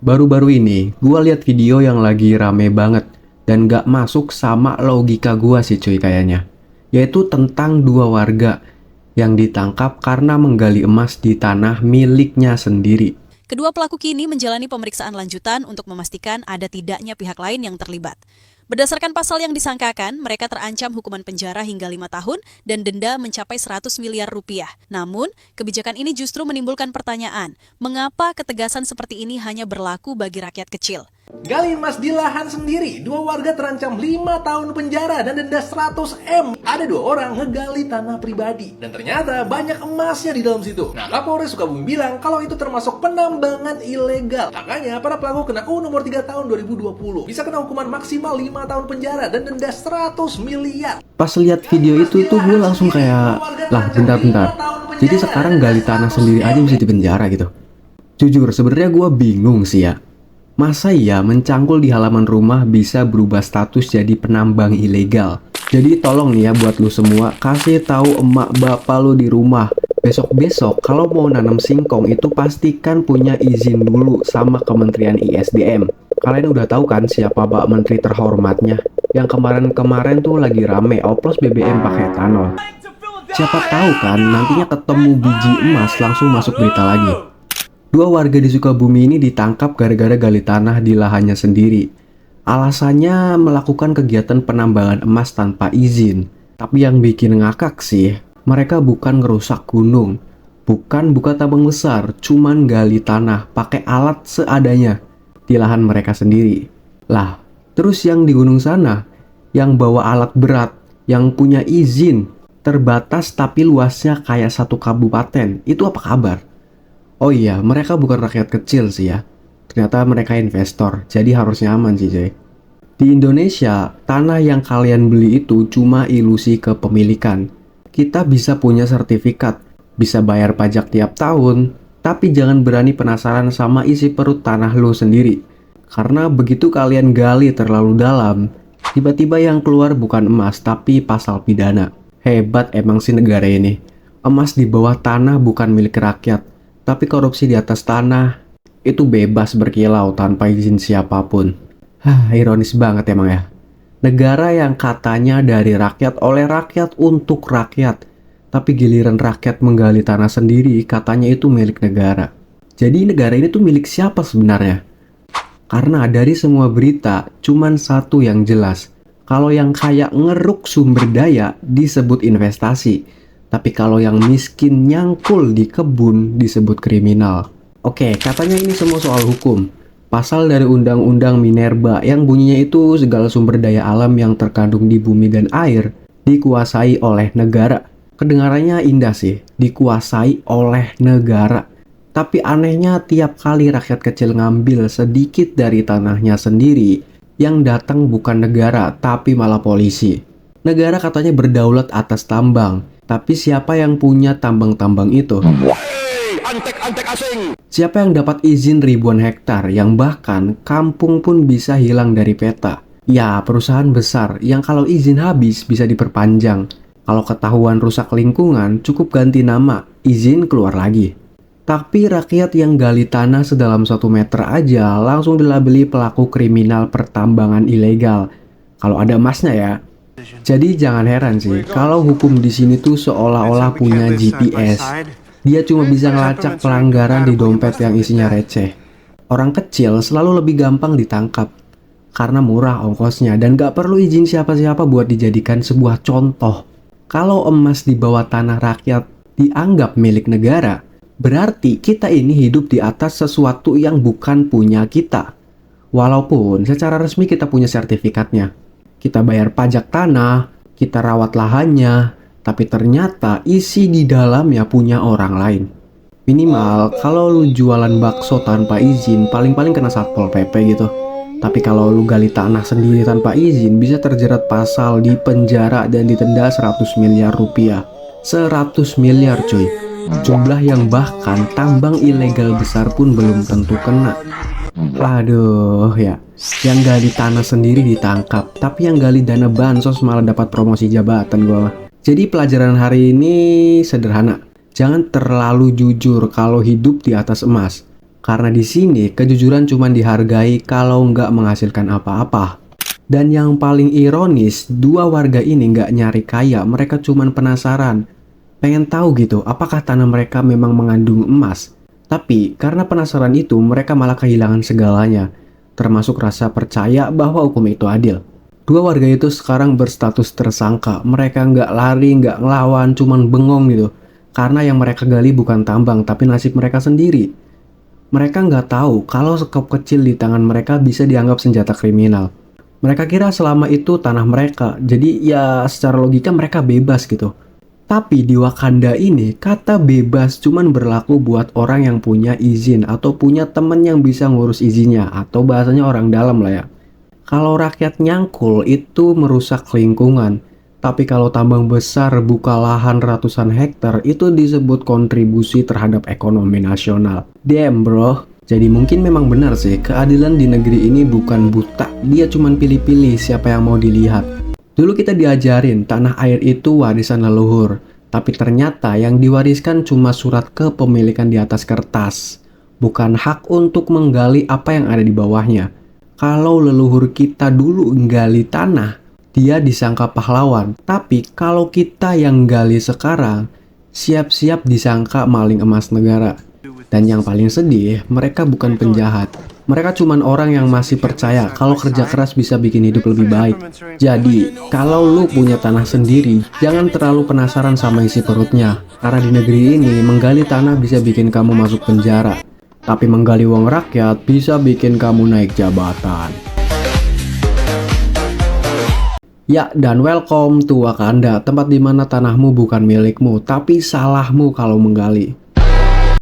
Baru-baru ini, gua lihat video yang lagi rame banget dan gak masuk sama logika gua sih cuy kayaknya. Yaitu tentang dua warga yang ditangkap karena menggali emas di tanah miliknya sendiri. Kedua pelaku kini menjalani pemeriksaan lanjutan untuk memastikan ada tidaknya pihak lain yang terlibat. Berdasarkan pasal yang disangkakan, mereka terancam hukuman penjara hingga 5 tahun dan denda mencapai 100 miliar rupiah. Namun, kebijakan ini justru menimbulkan pertanyaan, mengapa ketegasan seperti ini hanya berlaku bagi rakyat kecil? Gali emas di lahan sendiri, dua warga terancam 5 tahun penjara dan denda 100 M. Ada dua orang ngegali tanah pribadi dan ternyata banyak emasnya di dalam situ. Nah, Kapolres Sukabumi bilang kalau itu termasuk penambangan ilegal. Makanya para pelaku kena UU nomor 3 tahun 2020. Bisa kena hukuman maksimal 5 tahun penjara dan denda 100 miliar. Pas lihat video itu tuh gue langsung kayak, lah bentar. Jadi sekarang gali tanah sendiri aja bisa dipenjara gitu. Jujur sebenarnya gue bingung sih ya. Masa iya mencangkul di halaman rumah bisa berubah status jadi penambang ilegal? Jadi tolong nih ya buat lu semua, kasih tahu emak bapak lu di rumah. Besok-besok kalau mau nanam singkong itu pastikan punya izin dulu sama Kementerian ISDM. Kalian udah tahu kan siapa Pak Menteri terhormatnya? Yang kemarin-kemarin tuh lagi rame oplos BBM pakai etanol. Siapa tahu kan nantinya ketemu biji emas langsung masuk berita lagi. Dua warga di Sukabumi ini ditangkap gara-gara gali tanah di lahannya sendiri. Alasannya melakukan kegiatan penambangan emas tanpa izin. Tapi yang bikin ngakak sih, mereka bukan ngerusak gunung, bukan buka tambang besar, cuman gali tanah pakai alat seadanya di lahan mereka sendiri. Lah, terus yang di gunung sana, yang bawa alat berat, yang punya izin, terbatas tapi luasnya kayak satu kabupaten, itu apa kabar? Oh iya, mereka bukan rakyat kecil sih ya. Ternyata mereka investor, jadi harusnya aman sih cuy. Di Indonesia, tanah yang kalian beli itu cuma ilusi kepemilikan. Kita bisa punya sertifikat, bisa bayar pajak tiap tahun, tapi jangan berani penasaran sama isi perut tanah lo sendiri. Karena begitu kalian gali terlalu dalam, tiba-tiba yang keluar bukan emas tapi pasal pidana. Hebat emang sih negara ini. Emas di bawah tanah bukan milik rakyat. Tapi korupsi di atas tanah itu bebas berkilau tanpa izin siapapun. Ironis banget emang ya. Negara yang katanya dari rakyat oleh rakyat untuk rakyat. Tapi giliran rakyat menggali tanah sendiri katanya itu milik negara. Jadi negara ini tuh milik siapa sebenarnya? Karena dari semua berita cuman satu yang jelas. Kalau yang kaya ngeruk sumber daya disebut investasi. Tapi kalau yang miskin nyangkul di kebun disebut kriminal. Oke, katanya ini semua soal hukum. Pasal dari Undang-Undang Minerba yang bunyinya itu segala sumber daya alam yang terkandung di bumi dan air dikuasai oleh negara. Kedengarannya indah sih, dikuasai oleh negara. Tapi anehnya tiap kali rakyat kecil ngambil sedikit dari tanahnya sendiri, yang datang bukan negara tapi malah polisi. Negara katanya berdaulat atas tambang. Tapi siapa yang punya tambang-tambang itu? Antek-antek asing! Siapa yang dapat izin ribuan hektar yang bahkan kampung pun bisa hilang dari peta? Ya, perusahaan besar yang kalau izin habis bisa diperpanjang. Kalau ketahuan rusak lingkungan, cukup ganti nama, izin keluar lagi. Tapi rakyat yang gali tanah sedalam 1 meter aja langsung dilabeli pelaku kriminal pertambangan ilegal. Kalau ada emasnya ya. Jadi jangan heran sih kalau hukum di sini tuh seolah-olah punya GPS. Dia cuma bisa ngelacak pelanggaran di dompet yang isinya receh. Orang kecil selalu lebih gampang ditangkap karena murah ongkosnya dan gak perlu izin siapa-siapa buat dijadikan sebuah contoh. Kalau emas di bawah tanah rakyat dianggap milik negara, berarti kita ini hidup di atas sesuatu yang bukan punya kita. Walaupun secara resmi kita punya sertifikatnya. Kita bayar pajak tanah, kita rawat lahannya, tapi ternyata isi di dalamnya punya orang lain. Minimal kalau lu jualan bakso tanpa izin, paling-paling kena Satpol PP gitu. Tapi kalau lu gali tanah sendiri tanpa izin, bisa terjerat pasal, di penjara dan ditenda 100 miliar rupiah. 100 miliar cuy. Jumlah yang bahkan tambang ilegal besar pun belum tentu kena. Waduh ya. Yang gali tanah sendiri ditangkap, tapi yang gali dana bansos malah dapat promosi jabatan gua mah. Jadi pelajaran hari ini sederhana. Jangan terlalu jujur kalau hidup di atas emas. Karena di sini kejujuran cuma dihargai kalau nggak menghasilkan apa-apa. Dan yang paling ironis, dua warga ini nggak nyari kaya, mereka cuma penasaran. Pengen tahu gitu, apakah tanah mereka memang mengandung emas. Tapi karena penasaran itu, mereka malah kehilangan segalanya, termasuk rasa percaya bahwa hukum itu adil. Dua warga itu sekarang berstatus tersangka. Mereka nggak lari, nggak ngelawan, cuman bengong gitu. Karena yang mereka gali bukan tambang, tapi nasib mereka sendiri. Mereka nggak tahu kalau sekop kecil di tangan mereka bisa dianggap senjata kriminal. Mereka kira selama itu tanah mereka, jadi ya secara logika mereka bebas gitu. Tapi di Wakanda ini, kata bebas cuman berlaku buat orang yang punya izin atau punya temen yang bisa ngurus izinnya, atau bahasanya orang dalam lah ya. Kalau rakyat nyangkul itu merusak lingkungan, tapi kalau tambang besar buka lahan ratusan hektar itu disebut kontribusi terhadap ekonomi nasional. Damn bro. Jadi mungkin memang benar sih, keadilan di negeri ini bukan buta, dia cuman pilih-pilih siapa yang mau dilihat. Dulu kita diajarin tanah air itu warisan leluhur, tapi ternyata yang diwariskan cuma surat kepemilikan di atas kertas, bukan hak untuk menggali apa yang ada di bawahnya. Kalau leluhur kita dulu nggali tanah, dia disangka pahlawan. Tapi kalau kita yang gali sekarang, siap-siap disangka maling emas negara. Dan yang paling sedih, mereka bukan penjahat. Mereka cuman orang yang masih percaya kalau kerja keras bisa bikin hidup lebih baik. Jadi, kalau lu punya tanah sendiri, jangan terlalu penasaran sama isi perutnya. Karena di negeri ini, menggali tanah bisa bikin kamu masuk penjara. Tapi menggali uang rakyat bisa bikin kamu naik jabatan. Ya, dan welcome to Wakanda, tempat dimana tanahmu bukan milikmu, tapi salahmu kalau menggali.